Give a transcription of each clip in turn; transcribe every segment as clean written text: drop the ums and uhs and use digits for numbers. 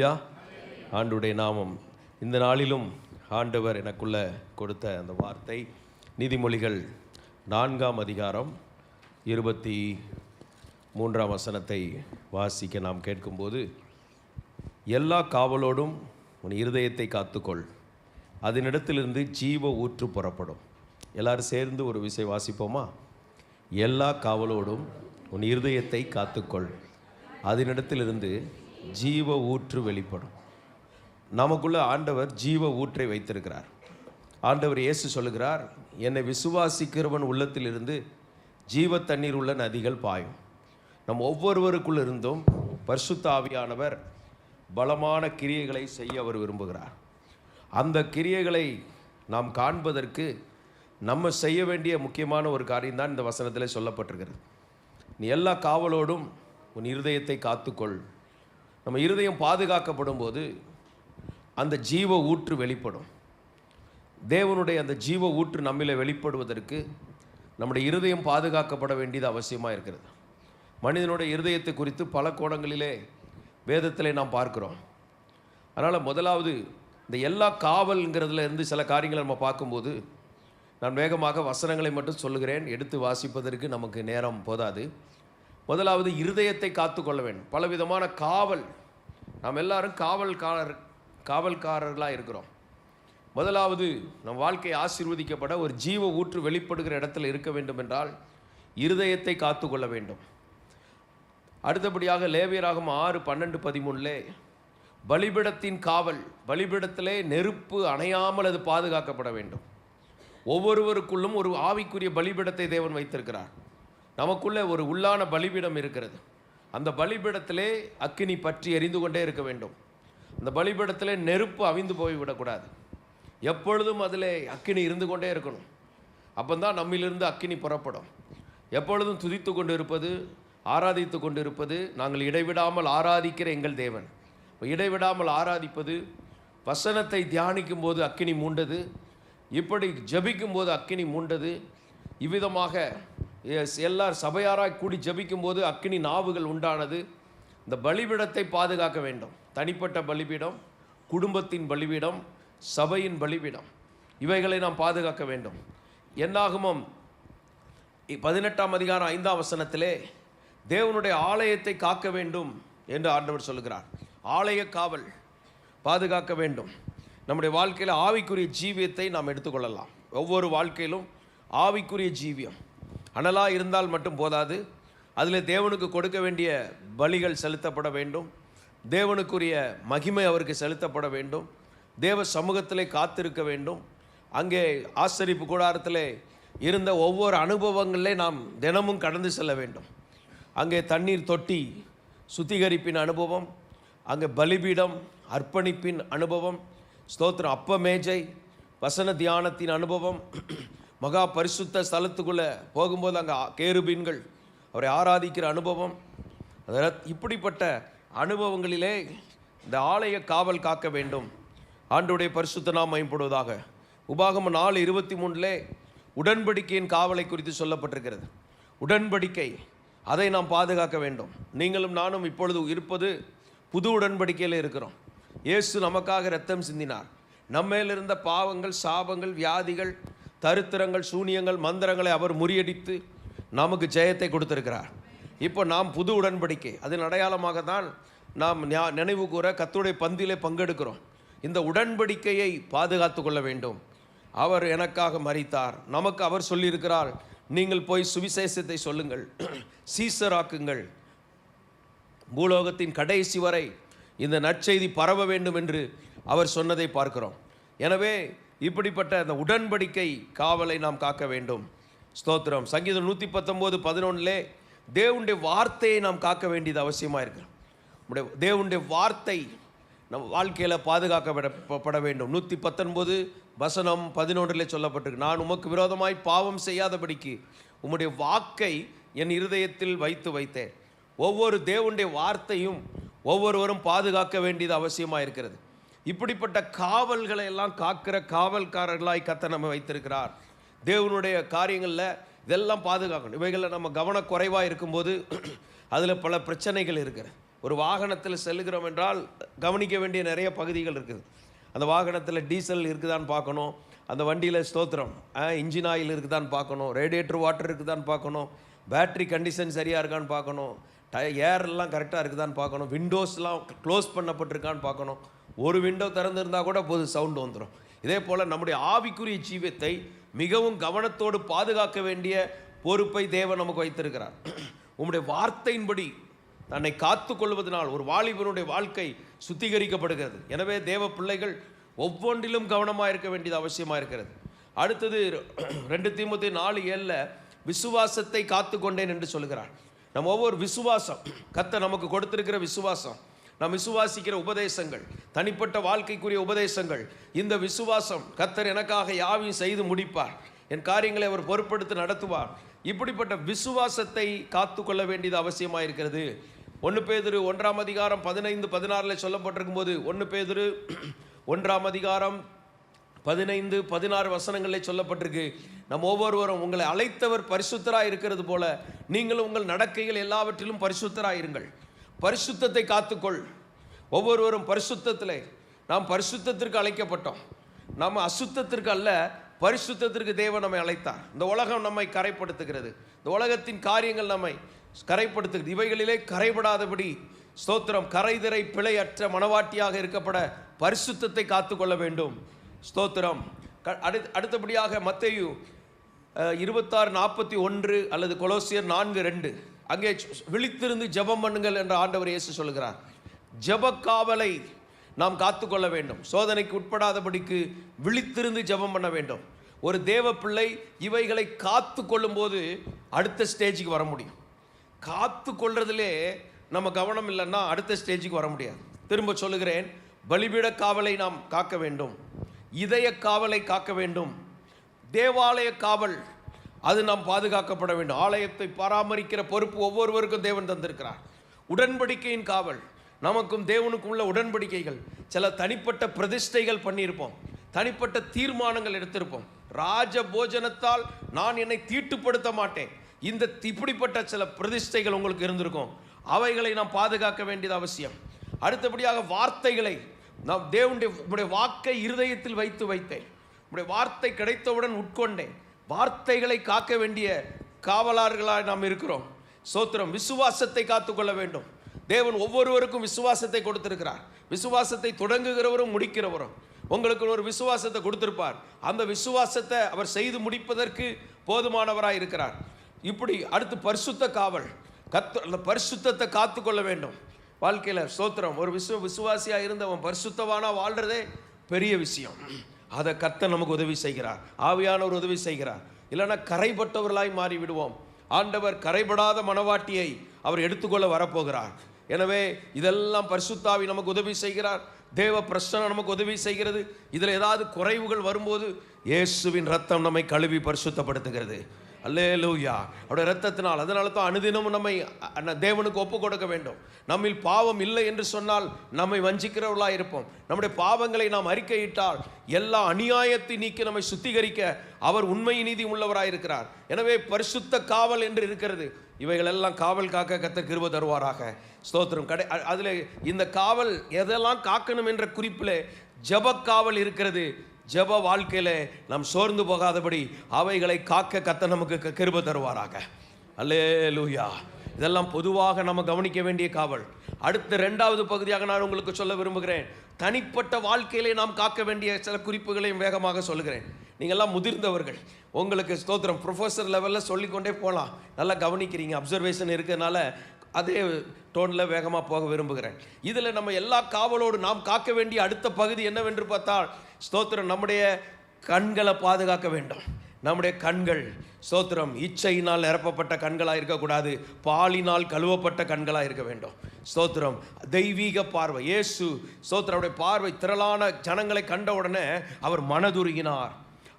அல்லேலூயா. ஆண்டுடைய நாமம். இந்த நாளிலும் ஆண்டவர் எனக்குள்ள கொடுத்த அந்த வார்த்தை நீதிமொழிகள் 4ஆம் அதிகாரம் 23ஆம் வசனத்தை வாசிக்க நாம் கேட்கும்போது, எல்லா காவலோடும் உன் இருதயத்தை காத்துக்கொள், அதனிடத்திலிருந்து ஜீவ ஊற்று புறப்படும். எல்லாரும் சேர்ந்து ஒரு விஷயம் வாசிப்போமா? எல்லா காவலோடும் உன் இருதயத்தை காத்துக்கொள், அதனிடத்திலிருந்து ஜீவ ஊற்று வெளிப்படும். நமக்குள்ள ஆண்டவர் ஜீவ ஊற்றை வைத்திருக்கிறார். ஆண்டவர் இயேசு சொல்லுகிறார், என்னை விசுவாசிக்கிறவன் உள்ளத்திலிருந்து ஜீவ தண்ணீர் உள்ள நதிகள் பாயும். நம் ஒவ்வொருவருக்குள்ள இருந்தும் பரிசுத்த ஆவியானவர் பலமான கிரியைகளை செய்ய அவர் விரும்புகிறார். அந்த கிரியைகளை நாம் காண்பதற்கு நம்ம செய்ய வேண்டிய முக்கியமான ஒரு காரியம்தான் இந்த வசனத்தில் சொல்லப்பட்டிருக்கிறது. நீ எல்லா காவலோடும் உன் இருதயத்தை காத்துக்கொள். நம்ம இருதயம் பாதுகாக்கப்படும் போது அந்த ஜீவ ஊற்று வெளிப்படும். தேவனுடைய அந்த ஜீவ ஊற்று நம்மில் வெளிப்படுவதற்கு நம்முடைய இருதயம் பாதுகாக்கப்பட வேண்டியது அவசியமாக இருக்கிறது. மனிதனுடைய இருதயத்தை குறித்து பல கோணங்களிலே வேதத்திலே நாம் பார்க்கிறோம். அதனால் முதலாவது இந்த எல்லா காவல்ங்கிறதுல இருந்து சில காரியங்களை நம்ம பார்க்கும்போது, நான் வேகமாக வசனங்களை மட்டும் சொல்லுகிறேன், எடுத்து வாசிப்பதற்கு நமக்கு நேரம் போதாது. முதலாவது இருதயத்தை காத்துக்கொள்ள வேண்டும். பலவிதமான காவல், நாம் எல்லாரும் காவல்காரர்களாக இருக்கிறோம். முதலாவது நம் வாழ்க்கை ஆசீர்வதிக்கப்பட ஒரு ஜீவ ஊற்று வெளிப்படுகிற இடத்துல இருக்க வேண்டும் என்றால் இருதயத்தை காத்துக்கொள்ள வேண்டும். அடுத்தபடியாக லேவியராகமம் 6:12-13 பலிபீடத்தின் காவல், பலிபீடத்திலே நெருப்பு அணையாமல் அது பாதுகாக்கப்பட வேண்டும். ஒவ்வொருவருக்குள்ளும் ஒரு ஆவிக்குரிய பலிபீடத்தை தேவன் வைத்திருக்கிறார். நமக்குள்ளே ஒரு உள்ளான பலிபீடம் இருக்கிறது. அந்த பலிபீடத்திலே அக்கினி பற்றி எரிந்து கொண்டே இருக்க வேண்டும். அந்த பலிபீடத்திலே நெருப்பு அவிந்து போய்விடக்கூடாது. எப்பொழுதும் அதில் அக்கினி இருந்து கொண்டே இருக்கணும். அப்போதான் நம்மிலிருந்து அக்கினி புறப்படும். எப்பொழுதும் துதித்து கொண்டு இருப்பது, ஆராதித்து கொண்டு இருப்பது, நாங்கள் இடைவிடாமல் ஆராதிக்கிற எங்கள் தேவன். இடைவிடாமல் ஆராதிப்பது, வசனத்தை தியானிக்கும் போது அக்கினி மூண்டது, இப்படி ஜபிக்கும் போது அக்கினி மூண்டது, இவ்விதமாக எல்லார் சபையாராய் கூடி ஜபிக்கும் போது அக்கினி நாவுகள் உண்டானது. இந்த பலிபீடத்தை பாதுகாக்க வேண்டும். தனிப்பட்ட பலிபீடம், குடும்பத்தின் பலிபீடம், சபையின் பலிபீடம், இவைகளை நாம் பாதுகாக்க வேண்டும். என்னாகமம் 18ஆம் அதிகாரம் 5ஆம் வசனத்திலே தேவனுடைய ஆலயத்தை காக்க வேண்டும் என்று ஆண்டவர் சொல்லுகிறார். ஆலய காவல் பாதுகாக்க வேண்டும். நம்முடைய வாழ்க்கையில் ஆவிக்குரிய ஜீவியத்தை நாம் எடுத்துக்கொள்ளலாம். ஒவ்வொரு வாழ்க்கையிலும் ஆவிக்குரிய ஜீவியம் அனலாக இருந்தால் மட்டும் போதாது. அதில் தேவனுக்கு கொடுக்க வேண்டிய பலிகள் செலுத்தப்பட வேண்டும். தேவனுக்குரிய மகிமை அவருக்கு செலுத்தப்பட வேண்டும். தேவ சமூகத்திலே காத்திருக்க வேண்டும். அங்கே ஆசரிப்பு கூடாரத்தில் இருந்த ஒவ்வொரு அனுபவங்களிலே நாம் தினமும் கடந்து செல்ல வேண்டும். அங்கே தண்ணீர் தொட்டி சுத்திகரிப்பின் அனுபவம், அங்கே பலிபீடம் அர்ப்பணிப்பின் அனுபவம், ஸ்தோத்திரம் அப்ப மேஜை வசன தியானத்தின் அனுபவம், மகா பரிசுத்த ஸ்தலத்துக்குள்ளே போகும்போது அங்கே கேருபீன்கள் அவரை ஆராதிக்கிற அனுபவம், இப்படிப்பட்ட அனுபவங்களிலே இந்த ஆலய காவல் காக்க வேண்டும். ஆண்டவருடைய பரிசுத்த நாமம் மகிமைப்படுவதாக. உபாகமம் 4:23 உடன்படிக்கையின் காவலை குறித்து சொல்லப்பட்டிருக்கிறது. உடன்படிக்கை, அதை நாம் பாதுகாக்க வேண்டும். நீங்களும் நானும் இப்பொழுது இருப்பது புது உடன்படிக்கையில் இருக்கிறோம். இயேசு நமக்காக இரத்தம் சிந்தினார். நம்மேல் இருந்த பாவங்கள், சாபங்கள், வியாதிகள், தரித்திரங்கள், சூனியங்கள், மந்திரங்களை அவர் முறியடித்து நமக்கு ஜெயத்தை கொடுத்திருக்கிறார். இப்போ நாம் புது உடன்படிக்கை, அதன் அடையாளமாக தான் நாம் நினைவு கூற கர்த்தருடைய பந்தியிலே பங்கெடுக்கிறோம். இந்த உடன்படிக்கையை பாதுகாத்து கொள்ள வேண்டும். அவர் எனக்காக மரித்தார். நமக்கு அவர் சொல்லியிருக்கிறார், நீங்கள் போய் சுவிசேஷத்தை சொல்லுங்கள், சீசராக்குங்கள், பூலோகத்தின் கடைசி வரை இந்த நற்செய்தி பரவ வேண்டும் என்று அவர் சொன்னதை பார்க்கிறோம். எனவே இப்படிப்பட்ட அந்த உடன்படிக்கை காவலை நாம் காக்க வேண்டும். ஸ்தோத்திரம். சங்கீதம் 119:11 தேவனுடைய வார்த்தையை நாம் காக்க வேண்டியது அவசியமாக இருக்கிறோம். தேவனுடைய வார்த்தை நம் வாழ்க்கையில் பாதுகாக்கப்பட வேண்டும். 119:11 சொல்லப்பட்டிருக்கு, நான் உமக்கு விரோதமாய் பாவம் செய்யாதபடிக்கு உம்முடைய வாக்கை என் இருதயத்தில் வைத்தேன். ஒவ்வொரு தேவனுடைய வார்த்தையும் ஒவ்வொருவரும் பாதுகாக்க வேண்டியது அவசியமாக இருக்கிறது. இப்படிப்பட்ட காவல்களை எல்லாம் காக்கிற காவல்காரர்களாய் கர்த்தர் நம்ம வைத்திருக்கிறார். தேவனுடைய காரியங்களில் இதெல்லாம் பாதுகாக்கணும். இவைகளில் நம்ம கவனக்குறைவாக இருக்கும்போது அதில் பல பிரச்சனைகள் இருக்கிறது. ஒரு வாகனத்தில் செல்கிறோம் என்றால் கவனிக்க வேண்டிய நிறைய பகுதிகள் இருக்குது. அந்த வாகனத்தில் டீசல் இருக்குதான்னு பார்க்கணும், அந்த வண்டியில் ஸ்தோத்திரம் இன்ஜின் ஆயில் இருக்குதான்னு பார்க்கணும், ரேடியேட்டர் வாட்டர் இருக்குதான்னு பார்க்கணும், பேட்ரி கண்டிஷன் சரியாக இருக்கான்னு பார்க்கணும், ஏர்லாம் கரெக்டாக இருக்குதான்னு பார்க்கணும், விண்டோஸ்லாம் க்ளோஸ் பண்ணப்பட்டிருக்கான்னு பார்க்கணும். ஒரு விண்டோ திறந்துருந்தால் கூட போது சவுண்டு வந்துடும். இதே போல் நம்முடைய ஆவிக்குரிய ஜீவியத்தை மிகவும் கவனத்தோடு பாதுகாக்க வேண்டிய பொறுப்பை தேவன் நமக்கு வைத்திருக்கிறார். உம்முடைய வார்த்தையின்படி தன்னை காத்து கொள்வதனால் ஒரு வாலிபனுடைய வாழ்க்கை சுத்திகரிக்கப்படுகிறது. எனவே தேவ பிள்ளைகள் ஒவ்வொன்றிலும் கவனமாக இருக்க வேண்டியது அவசியமாக இருக்கிறது. அடுத்தது 2 தீமோத்தேயு 4:7 விசுவாசத்தை காத்து கொண்டேன் என்று சொல்கிறார். நம்ம ஒவ்வொரு விசுவாசம், கர்த்தர் நமக்கு கொடுத்திருக்கிற விசுவாசம், நாம் விசுவாசிக்கிற உபதேசங்கள், தனிப்பட்ட வாழ்க்கைக்குரிய உபதேசங்கள், இந்த விசுவாசம் கர்த்தர் எனக்காக யாவையும் செய்து முடிப்பார், என் காரியங்களை அவர் பொறுப்படுத்தி நடத்துவார். இப்படிப்பட்ட விசுவாசத்தை காத்து கொள்ள வேண்டியது அவசியமாக இருக்கிறது. 1 பேதுரு 1:15-16 சொல்லப்பட்டிருக்கும் போது 1 பேதுரு 1:15-16 வசனங்களில் சொல்லப்பட்டிருக்கு, நம்ம ஒவ்வொருவரும் உங்களை அழைத்தவர் பரிசுத்தராக இருக்கிறது போல நீங்களும் உங்கள் நடக்கைகள் எல்லாவற்றிலும் பரிசுத்தராக இருங்கள். பரிசுத்தத்தை காத்துக்கொள். ஒவ்வொருவரும் பரிசுத்தத்திலே, நாம் பரிசுத்தத்திற்கு அழைக்கப்பட்டோம். நாம் அசுத்தத்திற்கு அல்ல, பரிசுத்தத்திற்கு தேவன் நம்மை அழைத்தார். இந்த உலகம் நம்மை கரைப்படுத்துகிறது, இந்த உலகத்தின் காரியங்கள் நம்மை கரைப்படுத்துகிறது. இவைகளிலே கரைபடாதபடி ஸ்தோத்திரம் கரைதிரை பிழையற்ற மனவாட்டியாக இருக்கப்பட பரிசுத்தத்தை காத்துக்கொள்ள வேண்டும். ஸ்தோத்திரம். அடுத்தபடியாக மத்தேயு 26:41 அல்லது கொலோசியர் 4:2 அங்கே விழித்திருந்து ஜெபம் பண்ணுங்கள் என்று ஆண்டவர் இயேசு சொல்கிறார். ஜெப காவலை நாம் காத்துக்கொள்ள வேண்டும். சோதனைக்கு உட்படாதபடிக்கு விழித்திருந்து ஜெபம் பண்ண வேண்டும். ஒரு தேவ பிள்ளை இவைகளை காத்து கொள்ளும் போது அடுத்த ஸ்டேஜுக்கு வர முடியும். காத்து கொள்றதிலே நம்ம கவனம் இல்லைன்னா அடுத்த ஸ்டேஜுக்கு வர முடியாது. திரும்ப சொல்லுகிறேன், பலிபீட காவலை நாம் காக்க வேண்டும், இதய காவலை காக்க வேண்டும், தேவாலய காவல் அது நாம் பாதுகாக்கப்பட வேண்டும். ஆலயத்தை பராமரிக்கிற பொறுப்பு ஒவ்வொருவருக்கும் தேவன் தந்திருக்கிறார். உடன்படிக்கையின் காவல், நமக்கும் தேவனுக்கும் உள்ள உடன்படிக்கைகள், சில தனிப்பட்ட பிரதிஷ்டைகள் பண்ணியிருப்போம், தனிப்பட்ட தீர்மானங்கள் எடுத்திருப்போம். ராஜ போஜனத்தால் நான் என்னை தீட்டுப்படுத்த மாட்டேன், இந்த இப்படிப்பட்ட சில பிரதிஷ்டைகள் உங்களுக்கு இருந்திருக்கும். அவைகளை நாம் பாதுகாக்க வேண்டியது அவசியம். அடுத்தபடியாக வார்த்தைகளை நாம் தேவனுடைய வாக்கை இருதயத்தில் வைத்தேன், உடைய வார்த்தை கிடைத்தவுடன் உட்கொண்டேன். வார்த்தைகளை காக்க வேண்டிய காவலர்களாக நாம் இருக்கிறோம். சோத்திரம். விசுவாசத்தை காத்துக்கொள்ள வேண்டும். தேவன் ஒவ்வொருவருக்கும் விசுவாசத்தை கொடுத்திருக்கிறார். விசுவாசத்தை தொடங்குகிறவரும் முடிக்கிறவரும் உங்களுக்கு ஒரு விசுவாசத்தை கொடுத்திருப்பார். அந்த விசுவாசத்தை அவர் செய்து முடிப்பதற்கு போதுமானவராக இருக்கிறார். இப்படி அடுத்து பரிசுத்த காவல், அந்த பரிசுத்தத்தை காத்துக்கொள்ள வேண்டும் வாழ்க்கையில். ஸ்தோத்திரம். ஒரு விசுவாசியாக இருந்தவன் பரிசுத்தவானா வாழ்றதே பெரிய விஷயம். அதை கர்த்தர் நமக்கு உதவி செய்கிறார், ஆவியானவர் உதவி செய்கிறார். இல்லைன்னா கரைப்பட்டவர்களாய் மாறி விடுவோம். ஆண்டவர் கரைபடாத மனவாட்டியை அவர் எடுத்துக்கொள்ள வரப்போகிறார். எனவே இதெல்லாம் பரிசுத்தாவி நமக்கு உதவி செய்கிறார். தேவ பிரசன்னம் நமக்கு உதவி செய்கிறது. இதில் ஏதாவது குறைவுகள் வரும்போது இயேசுவின் ரத்தம் நம்மை கழுவி பரிசுத்தப்படுத்துகிறது. அல்லேலூயா. அவருடைய இரத்தத்தினால். அதனால தான் அனுதினமும் நம்மை தேவனுக்கு ஒப்பு கொடுக்க வேண்டும். நம்மில் பாவம் இல்லை என்று சொன்னால் நம்மை வஞ்சிக்கிறவர்களாக இருப்போம். நம்முடைய பாவங்களை நாம் அறிக்கையிட்டால் எல்லா அநியாயத்தை நீக்கி நம்மை சுத்திகரிக்க அவர் உண்மை நீதி உள்ளவராக இருக்கிறார். எனவே பரிசுத்த காவல் என்று இருக்கிறது. இவைகள் எல்லாம் காவல் காக்க கர்த்தர் கிருபை தருவாராக. ஸ்தோத்திரம். அதில் இந்த காவல் எதெல்லாம் காக்கணும் என்ற குறிப்பில் ஜெப காவல் இருக்கிறது. ஜெப வாழ்க்கையில நாம் சோர்ந்து போகாதபடி அவைகளை காக்க கர்த்தர் நமக்கு கிருபை தருவாராக. அல்லேலூயா. இதெல்லாம் பொதுவாக நம்ம கவனிக்க வேண்டிய காவல். அடுத்த 2வது பகுதியாக நான் உங்களுக்கு சொல்ல விரும்புகிறேன். தனிப்பட்ட வாழ்க்கையிலே நாம் காக்க வேண்டிய சில குறிப்புகளையும் வேகமாக சொல்லுகிறேன். நீங்கள்லாம் முதிர்ந்தவர்கள், உங்களுக்கு ஸ்தோத்திரம் ப்ரொஃபஸர் லெவலில் சொல்லிக்கொண்டே போகலாம். நல்லா கவனிக்கிறீங்க, அப்சர்வேஷன் இருக்கிறதுனால அதே டோனில் வேகமாக போக விரும்புகிறேன். இதில் நம்ம எல்லா காவலோடு நாம் காக்க வேண்டிய அடுத்த பகுதி என்னவென்று பார்த்தால், ஸ்தோத்திரம், நம்முடைய கண்களை பாதுகாக்க வேண்டும். நம்முடைய கண்கள் ஸ்தோத்திரம் இச்சையினால் நிரப்பப்பட்ட கண்களாக இருக்கக்கூடாது, பாலினால் கழுவப்பட்ட கண்களாக இருக்க வேண்டும். ஸ்தோத்திரம். தெய்வீக பார்வை. இயேசு ஸ்தோத்திரம் அவருடைய பார்வை திரளான ஜனங்களை கண்ட உடனே அவர் மனதுருகினார்.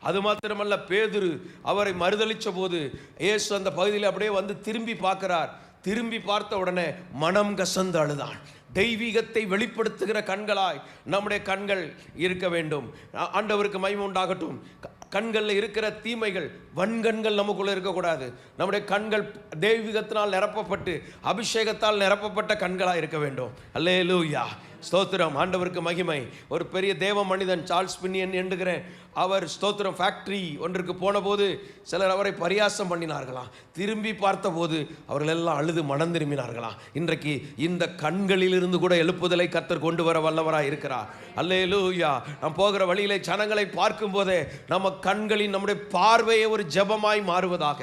அது மாத்திரமல்ல, பேதுரு அவரை மறுதலித்த போது இயேசு அந்த பகுதியில் அப்படியே வந்து திரும்பி பார்க்கிறார். திரும்பி பார்த்த உடனே மனம் கசந்து அழுதான். தெய்வீகத்தை வெளிப்படுத்துகிற கண்களாய் நம்முடைய கண்கள் இருக்க வேண்டும். ஆண்டவருக்கு மகிமை உண்டாகட்டும். கண்களில் இருக்கிற தீமைகள், வன்கண்கள் நமக்குள்ள இருக்கக்கூடாது. நம்முடைய கண்கள் தெய்வீகத்தினால் நிரப்பப்பட்டு அபிஷேகத்தால் நிரப்பப்பட்ட கண்களாக இருக்க வேண்டும். அல்லேலூயா, ஸ்தோத்திரம், ஆண்டவருக்கு மகிமை. ஒரு பெரிய தேவ மனிதன் சார்ல்ஸ் பின்னியன் என்கிறேன், அவர் ஸ்தோத்திரம் ஃபேக்டரி ஒன்றுக்கு போன போது சிலர் அவரை பரியாசம் பண்ணினார்களாம். திரும்பி பார்த்தபோது அவர்கள் எல்லாம் அழுது மனம் திரும்பினார்களாம். இன்றைக்கு இந்த கண்களிலிருந்து கூட எழுப்புதலை கர்த்தர் கொண்டு வர வல்லவராக இருக்கிறார். அல்லேலூயா. நாம் போகிற வழியிலே ஜனங்களை பார்க்கும் போதே நம்ம கண்களின் நம்முடைய பார்வையை ஒரு ஜெபமாய் மாறுவதாக,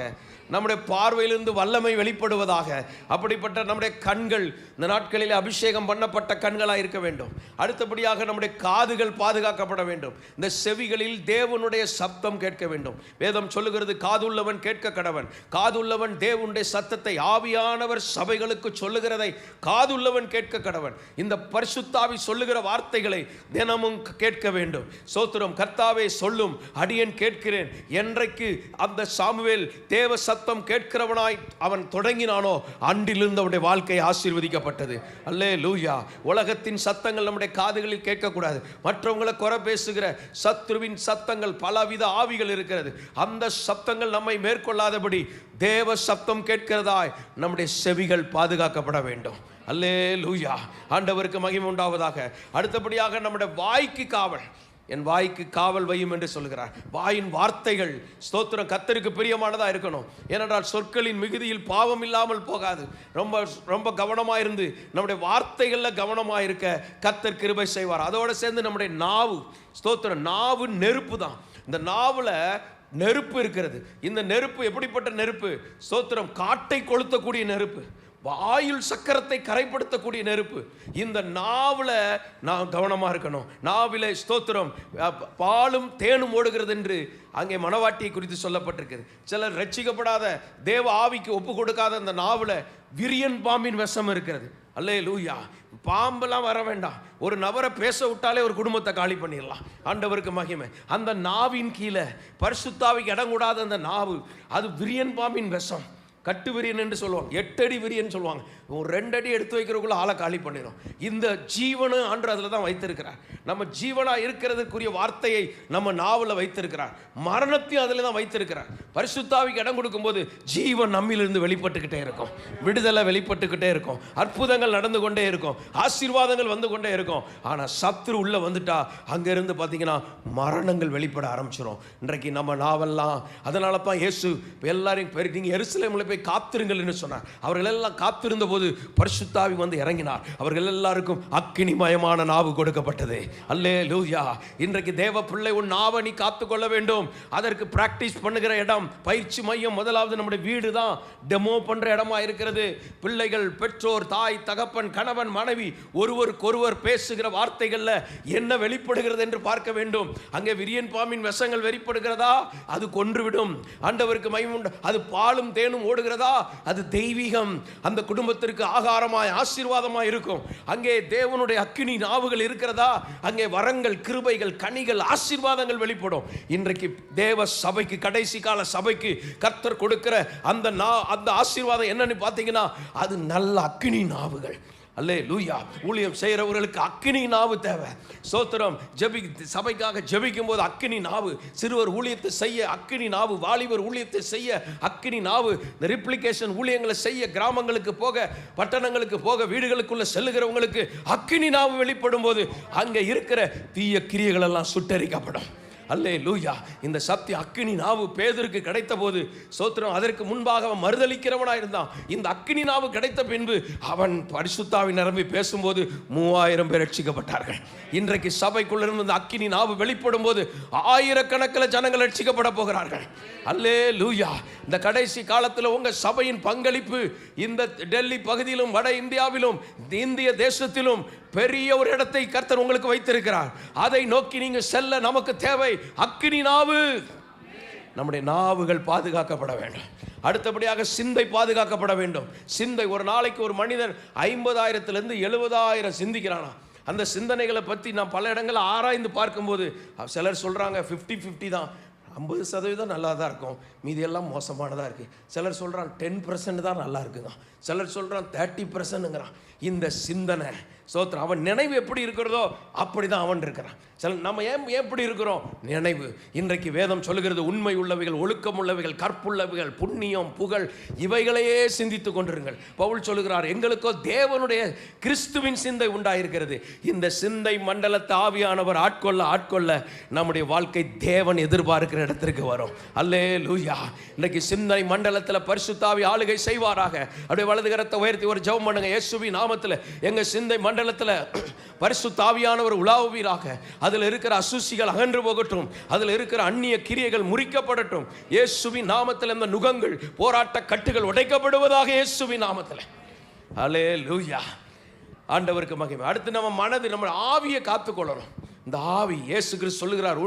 நம்முடைய பார்வையிலிருந்து வல்லமை வெளிப்படுவதாக. அப்படிப்பட்ட நம்முடைய கண்கள் இந்த நாட்களில் அபிஷேகம் பண்ணப்பட்ட கண்களாக இருக்க வேண்டும். அடுத்தபடியாக நம்முடைய காதுகள் பாதுகாக்கப்பட வேண்டும். இந்த செவிகளில் தேவனுடைய சத்தம் கேட்க வேண்டும். வேதம் சொல்லுகிறது, காதுள்ளவன் கேட்க கடவன். காதுள்ளவன் தேவனுடைய சத்தத்தை, ஆவியானவர் சபைகளுக்கு சொல்லுகிறதை காதுள்ளவன் கேட்க கடவன். இந்த பரிசுத்தாவி சொல்லுகிற வார்த்தைகளை தினமும் கேட்க வேண்டும். ஸ்தோத்திரம். கர்த்தாவே சொல்லும், அடியேன் கேட்கிறேன். என்றைக்கு அந்த சாமுவேல் தேவ சத்தம் கேட்கிறவனாய் அவன் தொடங்கினானோ அன்றிலிருந்து அவனுடைய வாழ்க்கை ஆசீர்வதிக்கப்பட்டது. அல்லேலூயா. உலகத்தின் சத்தங்கள் நம்முடைய காதுகளில் கேட்கக்கூடாது. மற்றவங்களை குறை பேசுகிற சத்ருவின் சத்தங்கள், பலவித ஆவிகள் இருக்கிறது. அந்த சத்தங்கள் நம்மை மேற்கொள்ளாதபடி தேவ சத்தம் கேட்கிறதாய் நம்முடைய செவிகள் பாதுகாக்கப்பட வேண்டும். அல்லேலூயா. ஆண்டவருக்கு மகிமை உண்டாவதாக. அடுத்தபடியாக நம்முடைய வாய்க்கு காவல். என் வாய்க்கு காவல் வையும் என்று சொல்கிறார். வாயின் வார்த்தைகள் ஸ்தோத்திரம் கர்த்தருக்கு பிரியமானதா இருக்கணும். ஏனென்றால் சொற்களின் மிகுதியில் பாவம் இல்லாமல் போகாது. ரொம்ப ரொம்ப கவனமாக இருந்து நம்முடைய வார்த்தைகளில் கவனமாக இருக்க கர்த்தர் கிருபை செய்வார். அதோடு சேர்ந்து நம்முடைய நாவு, ஸ்தோத்திரம், நாவு நெருப்பு தான். இந்த நாவில் நெருப்பு இருக்கிறது. இந்த நெருப்பு எப்படிப்பட்ட நெருப்பு? ஸ்தோத்திரம், காட்டை கொளுத்தக்கூடிய நெருப்பு, வாயில் சக்கரத்தை கரைப்படுத்தக்கூடிய நெருப்பு. இந்த நாவில் நான் கவனமாக இருக்கணும். நாவிலே ஸ்தோத்திரம் பாலும் தேனும் ஓடுகிறது என்று அங்கே மணவாட்டியை குறித்து சொல்லப்பட்டிருக்குது. சிலர் ரட்சிக்கப்படாத தேவ ஆவிக்கு ஒப்பு கொடுக்காத அந்த நாவில் விரியன் பாம்பின் விஷம் இருக்கிறது. அல்லேலூயா. பாம்பெல்லாம் வர வேண்டாம். ஒரு நபரை பேச விட்டாலே ஒரு குடும்பத்தை காலி பண்ணிடலாம். ஆண்டவருக்கு மகிமை. அந்த நாவின் கீழே பரிசுத்தாவிக்கு இடம் கூடாத அந்த நாவு, அது விரியன் பாம்பின் விஷம். கட்டு விரியன் என்று சொல்லுவாங்க, 8 அடி விரியன் சொல்லுவாங்க. ஒரு 2 அடி எடுத்து வைக்கிறதுக்குள்ள ஆளை காலி பண்ணிடும். இந்த ஜீவனு அன்று அதில் தான் வைத்திருக்கிறார். நம்ம ஜீவனா இருக்கிறதுக்குரிய வார்த்தையை நம்ம நாவில் வைத்திருக்கிறார். மரணத்தையும் அதில் தான் வைத்திருக்கிறார். பரிசுத்தாவிக்கு இடம் கொடுக்கும்போது ஜீவன் நம்மிலிருந்து வெளிப்பட்டுக்கிட்டே இருக்கும், விடுதலை வெளிப்பட்டுக்கிட்டே இருக்கும், அற்புதங்கள் நடந்து கொண்டே இருக்கும், ஆசீர்வாதங்கள் வந்து கொண்டே இருக்கும். ஆனால் சத்துரு உள்ள வந்துட்டா அங்கிருந்து பார்த்தீங்கன்னா மரணங்கள் வெளிப்பட ஆரம்பிச்சிடும். இன்றைக்கு நம்ம நாவெல்லாம் அதனால தான் இயேசு எல்லாரையும் நீங்கள் எருசலேமில் போய் காத்திருங்கள் என்று சொன்னார். அவர்கள் எல்லாம் காத்திருந்த போது பரிசுத்தாவி வந்து இறங்கினார். அவர்கள் எல்லாருக்கும் அக்கினிமயமான நாவு கொடுக்கப்பட்டது. அல்லேலூயா. இன்றைக்கு தேவ பிள்ளை, உன் நாவை நீ காத்துக்கொள்ள வேண்டும். அதற்கு பிராக்டிஸ் பண்ணுகிற இடம், பயிற்சி மையம் முதலாவது நம்முடைய வீடு தான் டெமோ பண்ற இடமா இருக்கிறது. பிள்ளைகள், பெற்றோர், தாய், தகப்பன், கணவன், மனைவி ஒருவருக்கொருவர் பேசுகிற வார்த்தைகள்ல என்ன வெளிப்படுகிறது என்று பார்க்க வேண்டும். அங்கே விரியன் பாம்பின் விஷங்கள் வெளிப்படுகிறதா? அது கொன்றுவிடும். ஆண்டவருக்கு மகிமை உண்டு. அது பாலும் தேனும் ஓடுகிறதா? அது தெய்வீகம். அந்த குடும்பத்திற்கு ஆகாரமாய் ஆசீர்வாதமாய் இருக்கும். அங்கே தேவனுடைய அக்கினி நாவுகள் இருக்கிறதா? அங்கே வரங்கள், கிருபைகள், கனிகள், ஆசீர்வாதங்கள் வெளிப்படும். இன்றைக்கு தேவ சபைக்கு, கடைசி கால சபைக்கு கர்த்தர் கொடுக்கிற அந்த ஆசீர்வாதம் என்னன்னு பார்த்தீங்கன்னா, அது நல்ல அக்கினி நாவுகள். அல்லேலூயா. ஊழியம் செய்கிறவர்களுக்கு அக்கினி நாவு தேவை. ஸ்தோத்திரம். சபைக்காக ஜெபிக்கும் போது அக்கினி நாவு, சிறுவர் ஊழியத்தை செய்ய அக்கினி நாவு, வாலிபர் ஊழியத்தை செய்ய அக்கினி நாவு, இந்த ரிப்ளிகேஷன் ஊழியங்களை செய்ய கிராமங்களுக்கு போக, பட்டணங்களுக்கு போக, வீடுகளுக்குள்ள செல்லுகிறவங்களுக்கு அக்கினி நாவு வெளிப்படும் போது அங்கே இருக்கிற தீய கிரியைகள் எல்லாம் சுட்டரிக்கப்படும். அல்லேலூயா. இந்த சத்திய அக்கினி நாவு பேதுருக்கு கிடைத்த போது ஸ்தோத்திரம், அதற்கு முன்பாக அவன் மறுதலிக்கிறவனா இருந்தான். இந்த அக்கினி நாவு கிடைத்த பின்பு அவன் பரிசுத்தாவின் நிரம்பி பேசும்போது 3000 பேர் ரட்சிக்கப்பட்டார்கள். இன்றைக்கு சபைக்குள்ள இருந்து இந்த அக்கினி நாவு வெளிப்படும் போது ஆயிரக்கணக்கில் ஜனங்கள் ரட்சிக்கப்பட போகிறார்கள். அல்லேலூயா. இந்த கடைசி காலத்தில் உங்க சபையின் பங்களிப்பு இந்த டெல்லி பகுதியிலும், வட இந்தியாவிலும், இந்திய தேசத்திலும் பெரிய ஒரு இடத்தை கர்த்தர் உங்களுக்கு வைத்திருக்கிறார். அதை நோக்கி நீங்க செல்ல நமக்கு தேவை அக்கினி நாவு. நம்முடைய நாவுகள் பாதுகாக்கப்பட வேண்டும். அடுத்தபடியாக சிந்தை பாதுகாக்கப்பட வேண்டும். சிந்தை, ஒரு நாளைக்கு ஒரு மனிதன் 50,000 to 70,000 சிந்திக்கிறானா. அந்த சிந்தனைகளை பற்றி நான் பல இடங்களில் ஆராய்ந்து பார்க்கும்போது சிலர் சொல்றாங்க 50-50 தான், 50% நல்லா தான் இருக்கும், மீதி எல்லாம் மோசமானதாக இருக்குது. சிலர் சொல்கிறான் 10% தான் நல்லா இருக்குங்க, சிலர் சொல்கிறான் 30%ங்கிறான். இந்த சிந்தனை ஸ்தோத்திரம். அவன் நினைவு எப்படி இருக்கிறதோ அப்படிதான் அவன் இருக்கிறான். சில நம்ம எப்படி இருக்கிறோம்? நினைவு. இன்றைக்கு வேதம் சொல்லுகிறது, உண்மை உள்ளவைகள், ஒழுக்கம் உள்ளவைகள், கற்புள்ளவைகள், புண்ணியம், புகழ், இவைகளையே சிந்தித்துக் கொண்டிருங்கள். பவுல் சொல்லுகிறார், எங்களுக்கோ தேவனுடைய கிறிஸ்துவின் சிந்தை உண்டாயிருக்கிறது. இந்த சிந்தை மண்டலத்தை ஆவியானவர் ஆட்கொள்ள நம்முடைய வாழ்க்கை தேவன் எதிர்பார்க்கிற இடத்திற்கு வரும். அல்லேலூயா. இன்றைக்கு சிந்தை மண்டலத்தில் பரிசுத்த ஆவி ஆளுகை செய்வாராக. அப்படியே வலது கரத்தை உயர்த்தி ஒரு ஜெபம் பண்ணுங்க. இயேசுவின் நாமத்தில் எங்க சிந்தை மண்டலத்தில் பரிசுத்த ஆவியானவர் உலாவுவீராக. அதில் இருக்கிற அசுசிகள் அகன்று போகட்டும். அதில் இருக்கிற அந்நிய கிரியைகள் முறிக்கப்படட்டும். இயேசுவின் நாமத்தில் இந்த நுகங்கள், போராட்ட கட்டுகள் உடைக்கப்படுவதாக இயேசுவின் நாமத்தில். அல்லேலூயா. ஆண்டவருக்கு மகிமை. அடுத்து நம்ம மனது, நம்ம ஆவியை காத்துக்கொள்ளணும். இந்த ஆவி, இயேசு கிறிஸ்து சொல்லுகிறார்,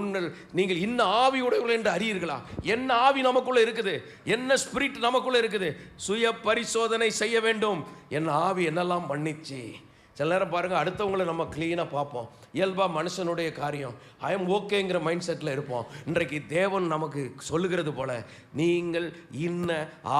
நீங்கள் இன்ன ஆவி உடையவர்கள் என்று அறியீர்களா? என்ன ஆவி நமக்குள்ள இருக்குது? என்ன ஸ்பிரிட் நமக்குள்ள இருக்குது? சுய பரிசோதனை செய்ய வேண்டும். என் ஆவி என்னெல்லாம் பண்ணிச்சு? சில நேரம் பாருங்கள், அடுத்தவங்களை நம்ம க்ளீனாக பார்ப்போம். இயல்பாக மனுஷனுடைய காரியம் ஐ எம் ஓகேங்கிற மைண்ட் செட்டில் இருப்போம். இன்றைக்கு தேவன் நமக்கு சொல்லுகிறது போல, நீங்கள் இன்ன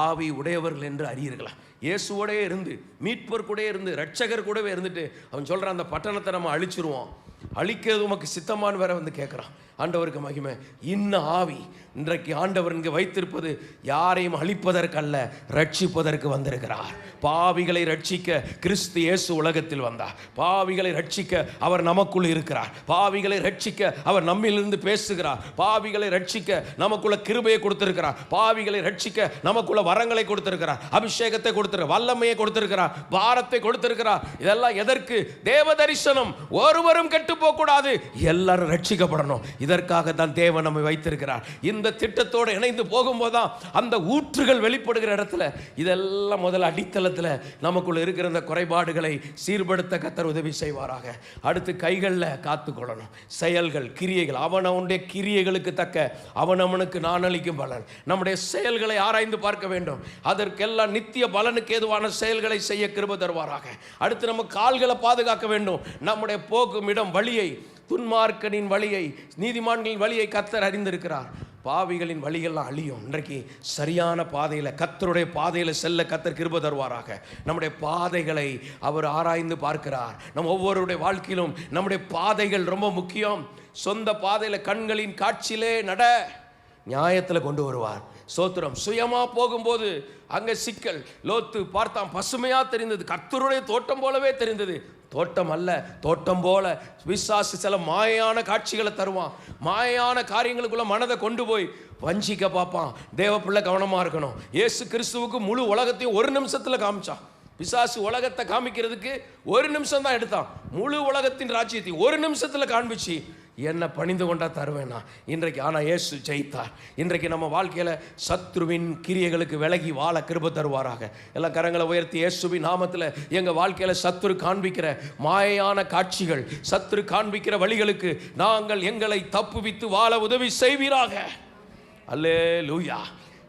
ஆவி உடையவர்கள் என்று அறியீர்களா? இயேசுவோடே இருந்து, மீட்பர் கூட இருந்து, ரட்சகர் கூடவே இருந்துட்டு அவன் சொல்கிறான், அந்த பட்டணத்தை நம்ம அழிச்சிருவோம். அழிக்கிறது உமக்கு சித்தமானு வேற வந்து கேட்குறான். ஆண்டவருக்கு மகிமை. இன்ன ஆவி இன்றைக்கு ஆண்டவர் இங்கே வைத்திருப்பது யாரையும் அழிப்பதற்கல்ல, ரட்சிப்பதற்கு வந்திருக்கிறார். பாவிகளை ரட்சிக்க கிறிஸ்து இயேசு உலகத்தில் வந்தார். பாவிகளை ரட்சிக்க அவர் நமக்குள் இருக்கிறார். பாவிகளை ரட்சிக்க அவர் நம்மிலிருந்து பேசுகிறார். பாவிகளை ரட்சிக்க நமக்குள்ள கிருபையை கொடுத்திருக்கிறார். பாவிகளை ரட்சிக்க நமக்குள்ள வரங்களை கொடுத்திருக்கிறார். அபிஷேகத்தை கொடுத்திருக்கிறார். வல்லமையை கொடுத்திருக்கிறார். பாரத்தை கொடுத்திருக்கிறார். இதெல்லாம் எதற்கு? தேவ தரிசனம். ஒருவரும் கெட்டு போக கூடாது, எல்லாரும் ரட்சிக்கப்படணும். இதற்காக தான் தேவன் நம்மை வைத்திருக்கிறார். இந்த திட்டத்தோடு இணைந்து போகும்போதுதான் அந்த ஊற்றுகள் வெளிப்படுகிற இடத்துல இதெல்லாம் முதல்ல அடித்தளத்தில் நமக்குள்ள இருக்கிற இந்த குறைபாடுகளை சீர்படுத்த கர்த்தர் உதவி செய்வாராக. அடுத்து கைகளில் காத்துக்கொள்ளணும். செயல்கள், கிரியைகள், அவனவனுடைய கிரியைகளுக்கு தக்க அவனவனுக்கு நான் அளிக்கும் பலன். நம்முடைய செயல்களை ஆராய்ந்து பார்க்க வேண்டும். அதற்கெல்லாம் நித்திய பலனுக்கு ஏதுவான செயல்களை செய்ய கிருபை தருவாராக. அடுத்து நம்ம கால்களை பாதுகாக்க வேண்டும். நம்முடைய போகும் இடம், வழியை, துன்மார்க்கனின் வழியை, நீதிமான்களின் வழியை கர்த்தர் அறிந்திருக்கிறார். பாவிகளின் வழிகள்லாம் அழியும். இன்றைக்கு சரியான பாதையில், கர்த்தருடைய பாதையில் செல்ல கர்த்தர் கிருபை தருவாராக. நம்முடைய பாதைகளை அவர் ஆராய்ந்து பார்க்கிறார். நம்ம ஒவ்வொருடைய வாழ்க்கையிலும் நம்முடைய பாதைகள் ரொம்ப முக்கியம். சொந்த பாதையில் கண்களின் காட்சியிலே நட, நியாயத்தில் கொண்டு வருவார். சோத்திரம். சுயமா போகும்போது அங்கே சிக்கல். லோத்து பார்த்தான், பசுமையா தெரிந்தது, கர்த்தருடைய தோட்டம் போலவே தெரிந்தது. தோட்டம் அல்ல, தோட்டம் போல விசுவாசி சில மாயான காட்சிகளை தருவான். மாயான காரியங்களுக்குள்ள மனதை கொண்டு போய் வஞ்சிக்க பார்ப்பான். தேவ பிள்ளை கவனமா இருக்கணும். இயேசு கிறிஸ்துவுக்கு முழு உலகத்தையும் ஒரு நிமிஷத்துல காமிச்சான். பிசாசு உலகத்தை காமிக்கிறதுக்கு ஒரு நிமிஷம் தான் எடுத்தான். முழு உலகத்தின் ராஜ்யத்தை ஒரு நிமிஷத்துல காண்பிச்சு, என்ன பணிந்து கொண்டா தருவேனா இன்றைக்கு. ஆனால் இயேசு ஜெயித்தார். இன்றைக்கு நம்ம வாழ்க்கையில் சத்ருவின் கிரியைகளுக்கு விலகி வாழ கிருபை தருவாராக. எல்லாம் கரங்களை உயர்த்தி, இயேசுவின் நாமத்தில் எங்கள் வாழ்க்கையில் சத்ரு காண்பிக்கிற மாயான காட்சிகள், சத்ரு காண்பிக்கிற வழிகளுக்கு நாங்கள் எங்களை தப்புவித்து வாழ உதவி செய்வீராக. அல்லேலூயா.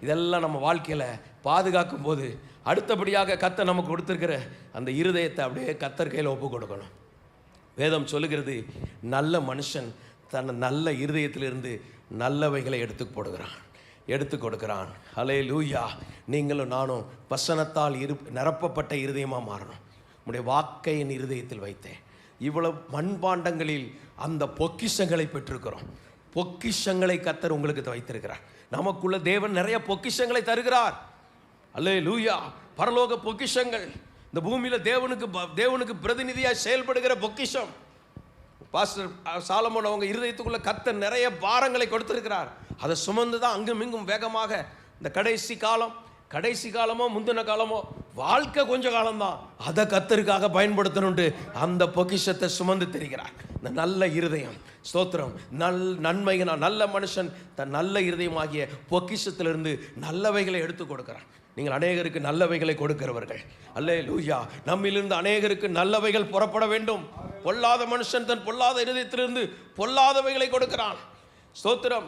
இதெல்லாம் நம்ம வாழ்க்கையில் பாதுகாக்கும் போது அடுத்தபடியாக கர்த்தர் நமக்கு கொடுத்துருக்கிற அந்த இருதயத்தை அப்படியே கர்த்தர் கையில் ஒப்பு கொடுக்கணும். வேதம் சொல்லுகிறது, நல்ல மனுஷன் தன் நல்ல இருதயத்திலிருந்து நல்லவைகளை எடுத்து கொடுக்கிறான். அல்லேலூயா. நீங்களும் நானும் வசனத்தால் நிரப்பப்பட்ட இருதயமாக மாறணும். உங்களுடைய வாக்கையின் இருதயத்தில் வைத்தேன். இவ்வளவு மண்பாண்டங்களில் அந்த பொக்கிஷங்களை பெற்றிருக்கிறோம். பொக்கிஷங்களை கர்த்தர் உங்களுக்கு வைத்திருக்கிறார். நமக்குள்ள தேவன் நிறைய பொக்கிஷங்களை தருகிறார். அல்லேலூயா. பரலோக பொக்கிஷங்கள், இந்த பூமியில் தேவனுக்கு பிரதிநிதியாக செயல்படுகிற பொக்கிஷம். பாஸ்டர் சாலமோன் அவங்க இருதயத்துக்குள்ள கர்த்தர் நிறைய பாரங்களை கொடுத்திருக்கிறார். அதை சுமந்து தான் அங்கும் இங்கும் வேகமாக இந்த கடைசி காலமோ முந்தின காலமோ, வாழ்க்கை கொஞ்ச காலம்தான், அதை கர்த்தருக்காக பயன்படுத்தணும்ட்டு அந்த பொக்கிஷத்தை சுமந்து தெரிகிறார். இந்த நல்ல இருதயம். ஸ்தோத்திரம். நன்மைகள். நல்ல மனுஷன் தன் நல்ல இருதயமாகிய பொக்கிஷத்திலிருந்து நல்லவைகளை எடுத்து கொடுக்கிறான். நீங்கள் அநேகருக்கு நல்லவைகளை கொடுக்கிறவர்கள். அல்லேலூயா. நம்மிலிருந்து அநேகருக்கு நல்லவைகள் புறப்பட வேண்டும். பொல்லாத மனுஷன் தன் பொல்லாத இருதயத்திலிருந்து பொல்லாதவைகளை கொடுக்கிறான். ஸ்தோத்திரம்.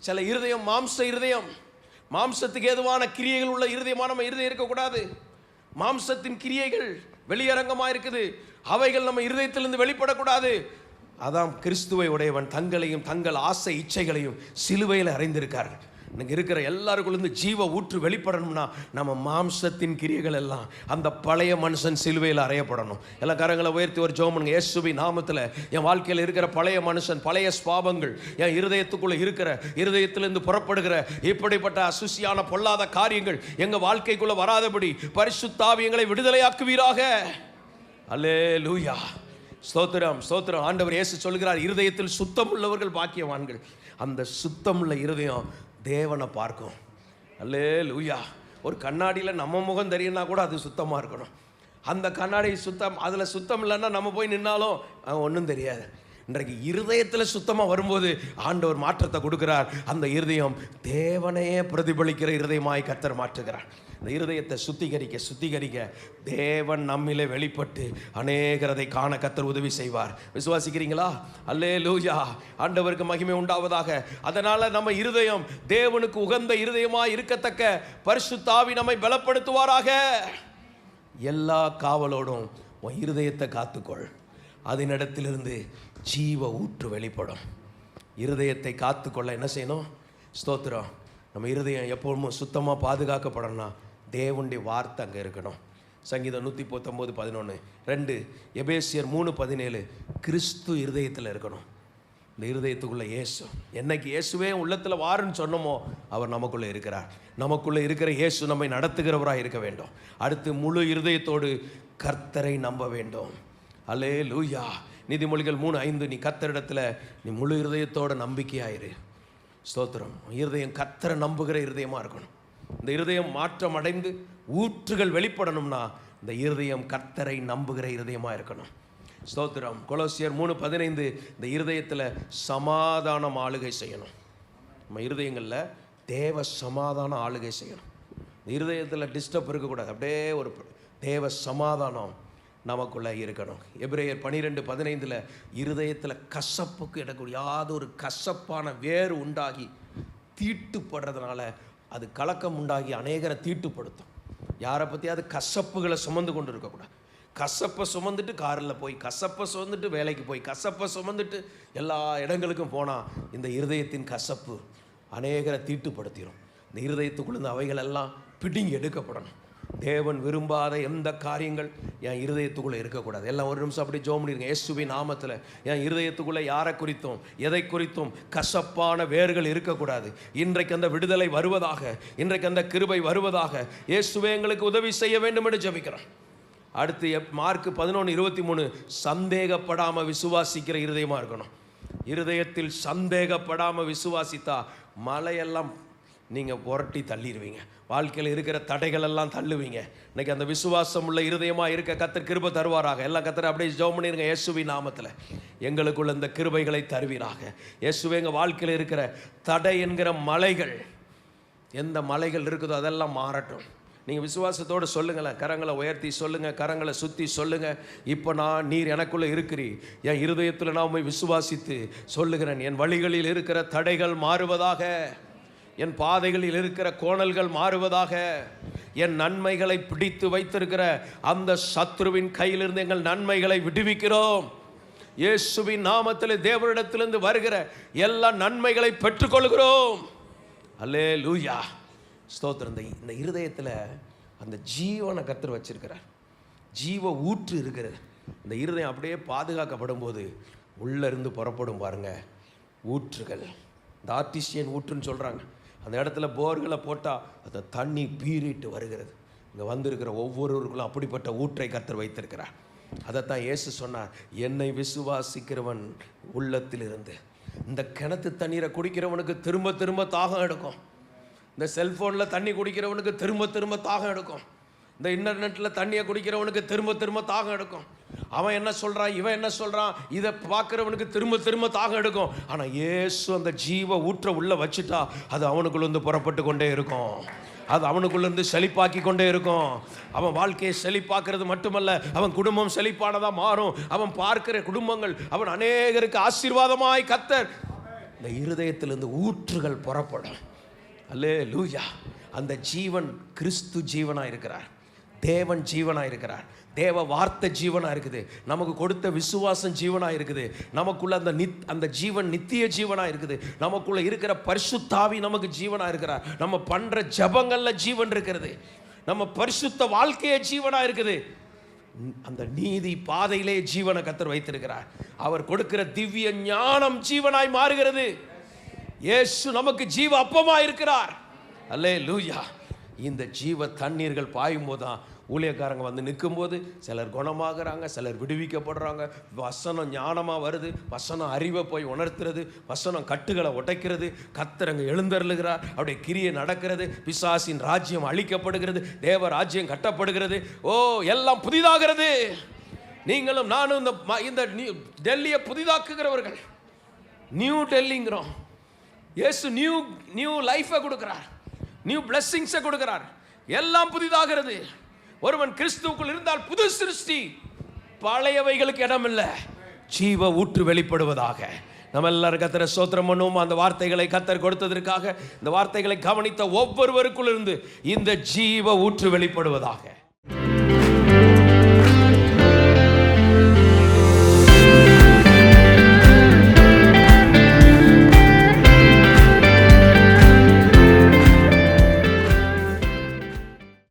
சில இருதயம் மாம்ச இருதயம், மாம்சத்துக்கு ஏதுவான கிரியைகள் உள்ள இருதயமான நம்ம இருதயம் இருக்கக்கூடாது. மாம்சத்தின் கிரியைகள் வெளியரங்கமாக இருக்குது, அவைகள் நம்ம இருதயத்திலிருந்து வெளிப்படக்கூடாது. அதான் கிறிஸ்துவை உடையவன் தங்களையும் தங்கள் ஆசை இச்சைகளையும் சிலுவையில் அறைந்திருக்கார்கள். இன்னைக்கு இருக்கிற எல்லாருக்குள்ள ஜீவ ஊற்று வெளிப்படணும்னா நம்ம மாம்சத்தின் கிரியைகள் எல்லாம் அந்த பழைய மனுஷன் சிலுவையில் அறையப்படணும். எல்லா கரங்களை உயர்த்தி ஒரு ஜெபம் பண்ணுங்க. இயேசுவின் நாமத்தில் என் வாழ்க்கையில் இருக்கிற பழைய மனுஷன், பழைய ஸ்பாவங்கள், என் இருதயத்துக்குள்ள இருக்கிற, இருதயத்திலிருந்து புறப்படுகிற இப்படிப்பட்ட அசுசியான பொல்லாத காரியங்கள் எங்க வாழ்க்கைக்குள்ள வராதபடி பரிசுத்த ஆவி எங்களை விடுதலையாக்குவீராக. அல்லேலூயா. ஸ்தோத்திரம், ஸ்தோத்திரம். ஆண்டவர் இயேசு சொல்கிறார், இருதயத்தில் சுத்தம் உள்ளவர்கள் பாக்கியவான்கள். அந்த சுத்தமுள்ள இருதயம் தேவனை பார்க்கும். அல்லேலூயா. ஒரு கண்ணாடியில் நம்ம முகம் தெரியும்னா கூட அது சுத்தமாக இருக்கணும். அந்த கண்ணாடி சுத்தம், அதில் சுத்தம் இல்லைன்னா நம்ம போய் நின்னாலும் ஒன்றும் தெரியாது. இன்றைக்கு இருதயத்தில் சுத்தமாக வரும்போது ஆண்டவர் மாற்றத்தை கொடுக்கிறார். அந்த இருதயம் தேவனையே பிரதிபலிக்கிற இருதயமாய் கர்த்தர் மாற்றுகிறார். இந்த இருதயத்தை சுத்திகரிக்க சுத்திகரிக்க தேவன் நம்மிலே வெளிப்பட்டு அநேகரதை காண கர்த்தர் உதவி செய்வார். விசுவாசிக்கிறீங்களா? அல்லேலூயா. ஆண்டவருக்கு மகிமை உண்டாவதாக. அதனால நம்ம இருதயம் தேவனுக்கு உகந்த இருதயமாய் இருக்கத்தக்க பரிசுத்த ஆவி நம்மை பலப்படுத்துவாராக. எல்லா காவலோடும் உன் இருதயத்தை காத்துக்கொள். அதனிடத்திலிருந்து ஜீவ ஊற்று வெளிப்படும். இருதயத்தை காத்துக்கொள்ள என்ன செய்யணும்? ஸ்தோத்திரம். நம்ம இருதயம் எப்போதும் சுத்தமாக பாதுகாக்கப்படணும்னா தேவனுடைய வார்த்தை அங்கே இருக்கணும். சங்கீதம் 119:11, 2 எபேசியர் 3:17 கிறிஸ்து இருதயத்தில் இருக்கணும். இந்த இருதயத்துக்குள்ளே இயேசு, என்னைக்கு இயேசுவே உள்ளத்தில் வாருன்னு சொன்னோமோ அவர் நமக்குள்ளே இருக்கிறார். நமக்குள்ளே இருக்கிற இயேசு நம்மை நடத்துகிறவராக இருக்க வேண்டும். அடுத்து முழு இருதயத்தோடு கர்த்தரை நம்ப வேண்டும். அல்லேலூயா. நீதிமொழிகள் 3:5 நீ கர்த்தரிடத்தில் நீ முழு இருதயத்தோட நம்பிக்கையாயிரு. ஸ்தோத்திரம். இருதயம் கர்த்தரை நம்புகிற இருதயமாக இருக்கணும். இந்த இருதயம் மாற்றம் அடைந்து ஊற்றுகள் வெளிப்படணும்னா இந்த இருதயம் கர்த்தரை நம்புகிற இருதயமாக இருக்கணும். ஸ்தோத்திரம். கொலோசியர் 3:15 இந்த இருதயத்தில் சமாதானம் ஆளுகை செய்யணும். நம்ம இருதயங்களில் தேவ சமாதானம் ஆளுகை செய்யணும். இந்த இருதயத்தில் டிஸ்டர்ப் இருக்கக்கூடாது. அப்படியே ஒரு தேவ சமாதானம் நமக்குள்ளே இருக்கணும். எபிரேயர் 12:15 இருதயத்தில் கசப்புக்கு இடக்கூடிய யாதொரு கசப்பான வேறு உண்டாகி தீட்டுப்படுறதுனால அது கலக்கம் உண்டாகி அநேகரை தீட்டுப்படுத்தும். யாரை பற்றியாவது கசப்புகளை சுமந்து கொண்டு இருக்கக்கூடாது. கசப்பை சுமந்துட்டு காரில் போய், கசப்பை சுமந்துட்டு வேலைக்கு போய், கசப்பை சுமந்துட்டு எல்லா இடங்களுக்கும் போனால் இந்த இருதயத்தின் கசப்பு அநேகரை தீட்டுப்படுத்திடும். இந்த இருதயத்துக்குள்ள இந்த அவைகள் எல்லாம் பிடுங்கி எடுக்கப்படணும். தேவன் விரும்பாத எந்த காரியங்கள் என் இருதயத்துக்குள்ளே இருக்கக்கூடாது. எல்லாம் ஒரு நிமிஷம் அப்படி ஜெபம் பண்ணிருங்க. இயேசுவின் நாமத்தில் என் இருதயத்துக்குள்ளே யாரை குறித்தும் எதை குறித்தும் கசப்பான வேர்கள் இருக்கக்கூடாது. இன்றைக்கு அந்த விடுதலை வருவதாக, இன்றைக்கு அந்த கிருபை வருவதாக. இயேசுவே எங்களுக்கு உதவி செய்ய வேண்டும் என்று ஜெபிக்கிறோம். அடுத்து மார்க் 11:23 சந்தேகப்படாமல் விசுவாசிக்கிற இருதயமாக இருக்கணும். இருதயத்தில் சந்தேகப்படாமல் விசுவாசித்தா மலையெல்லாம் நீங்கள் புரட்டி தள்ளிடுவீங்க. வாழ்க்கையில் இருக்கிற தடைகள் எல்லாம் தள்ளுவீங்க. இன்னைக்கு அந்த விசுவாசம் உள்ள இருதயமாக இருக்க கர்த்தர் கிருபை தருவாராக. எல்லாம் கர்த்தர் அப்படியே ஜெபம் பண்ணிருங்க. இயேசுவின் நாமத்தில் எங்களுக்குள்ள இந்த கிருபைகளை தருவீராக. இயேசுவே எங்கள் வாழ்க்கையில் இருக்கிற தடை என்கிற மலைகள், எந்த மலைகள் இருக்குதோ அதெல்லாம் மாறட்டும். நீங்கள் விசுவாசத்தோடு சொல்லுங்களேன். கரங்களை உயர்த்தி சொல்லுங்கள், கரங்களை சுற்றி சொல்லுங்கள். இப்போ நீர் எனக்குள்ளே இருக்கிறீர். என் இருதயத்தில் நான் உம்மை விசுவாசித்து சொல்லுகிறேன். என் வழிகளில் இருக்கிற தடைகள் மாறுவதாக, என் பாதைகளில் இருக்கிற கோணல்கள் மாறுவதாக, என் நன்மைகளை பிடித்து வைத்திருக்கிற அந்த சத்ருவின் கையிலிருந்து எங்கள் நன்மைகளை விடுவிக்கிறோம். இயேசுவின் நாமத்தில் தேவனிடத்திலிருந்து வருகிற எல்லா நன்மைகளை பெற்றுக்கொள்கிறோம். அல்லேலூயா. ஸ்தோத்திரம். இந்த இருதயத்தில் அந்த ஜீவனை கர்த்தர் வச்சிருக்கிறார். ஜீவ ஊற்று இருக்கிறது. இந்த இருதயம் அப்படியே பாதுகாக்கப்படும் போது உள்ளே இருந்து புறப்படும் பாருங்க ஊற்றுகள். இந்த ஆர்டிசியன் ஊற்றுன்னு சொல்கிறாங்க. அந்த இடத்துல போர்களை போட்டால் அந்த தண்ணி பீறிட்டு வருகிறது. இங்கே வந்திருக்கிற ஒவ்வொருவருக்குள்ளும் அப்படிப்பட்ட ஊற்றை கர்த்தர் வைத்திருக்கிறார். அதைத்தான் இயேசு சொன்னார், என்னை விசுவாசிக்கிறவன் உள்ளத்தில் இருந்து. இந்த கிணத்து தண்ணீரை குடிக்கிறவனுக்கு திரும்ப திரும்ப தாகம் எடுக்கும். இந்த செல்ஃபோனில் தண்ணி குடிக்கிறவனுக்கு திரும்ப திரும்ப தாகம் எடுக்கும். இந்த இன்டர்நெட்டில் தண்ணியை குடிக்கிறவனுக்கு திரும்ப திரும்ப தாகம் எடுக்கும். அவன் என்ன சொல்கிறான், இவன் என்ன சொல்கிறான், இதை பார்க்குறவனுக்கு திரும்ப திரும்ப தாகம் எடுக்கும். ஆனால் இயேசு அந்த ஜீவ ஊற்ற உள்ள வச்சுட்டா அது அவனுக்குள்ளேருந்து புறப்பட்டு கொண்டே இருக்கும். அது அவனுக்குள்ளேருந்து செழிப்பாக்கி கொண்டே இருக்கும். அவன் வாழ்க்கையை செழிப்பாக்குறது மட்டுமல்ல, அவன் குடும்பம் செழிப்பானதாக மாறும். அவன் பார்க்கிற குடும்பங்கள் அவன் அநேகருக்கு ஆசீர்வாதமாய் கர்த்தர் இந்த இருதயத்திலிருந்து ஊற்றுகள் புறப்படும். அல்லேலூயா. அந்த ஜீவன் கிறிஸ்து ஜீவனாக இருக்கிறார். தேவன் ஜீவனாக இருக்கிறார். தேவ வார்த்தை ஜீவனாக இருக்குது. நமக்கு கொடுத்த விசுவாசம் ஜீவனாக இருக்குது. நமக்குள்ள அந்த ஜீவன் நித்திய ஜீவனாக இருக்குது. நமக்குள்ள இருக்கிற பரிசுத்தாவி நமக்கு ஜீவனாக இருக்கிறார். நம்ம பண்ணுற ஜபங்கள்ல ஜீவன் இருக்கிறது. நம்ம பரிசுத்த வாழ்க்கையே ஜீவனாக இருக்குது. அந்த நீதி பாதையிலே ஜீவனை கர்த்தர் வைத்திருக்கிறார். அவர் கொடுக்கிற திவ்ய ஞானம் ஜீவனாய் மாறுகிறது. இயேசு நமக்கு ஜீவ அப்பமாய் இருக்கிறார். அல்லேலூயா. இந்த ஜீவ தண்ணீர்கள் பாயும் போது தான் ஊழியக்காரங்க வந்து நிற்கும்போது சிலர் குணமாகறாங்க, சிலர் விடுவிக்கப்படுறாங்க. வசனம் ஞானமாக வருது, வசனம் அறிவை போய் உணர்த்துறது, வசனம் கட்டுகளை உடைக்கிறது. கர்த்தர் எழுந்தருளுகிறார், அவருடைய கிரியை நடக்கிறது. பிசாசின் ராஜ்யம் அழிக்கப்படுகிறது, தேவ ராஜ்யம் கட்டப்படுகிறது. ஓ, எல்லாம் புதிதாகிறது. நீங்களும் நானும் இந்த டெல்லியை புதிதாக்குகிறவர்கள். நியூ டெல்லிங்கிறோம். இயேசு நியூ லைஃபை கொடுக்கிறார், நியூ பிளெஸிங்ஸை கொடுக்கிறார். எல்லாம் புதிதாகிறது. ஒருவன் கிறிஸ்துவுக்குள் இருந்தால் புது சிருஷ்டி, பழையவைகளுக்கு இடமில்லை, ஜீவ ஊற்று வெளிப்படுவதாக. நம்ம எல்லாரும் கர்த்தரை ஸ்தோத்திரம் பண்ணுவோம். அந்த வார்த்தைகளை கர்த்தர் கொடுத்ததற்காக, இந்த வார்த்தைகளை கவனித்த ஒவ்வொருவருக்குள் இருந்து இந்த ஜீவ ஊற்று வெளிப்படுவதாக.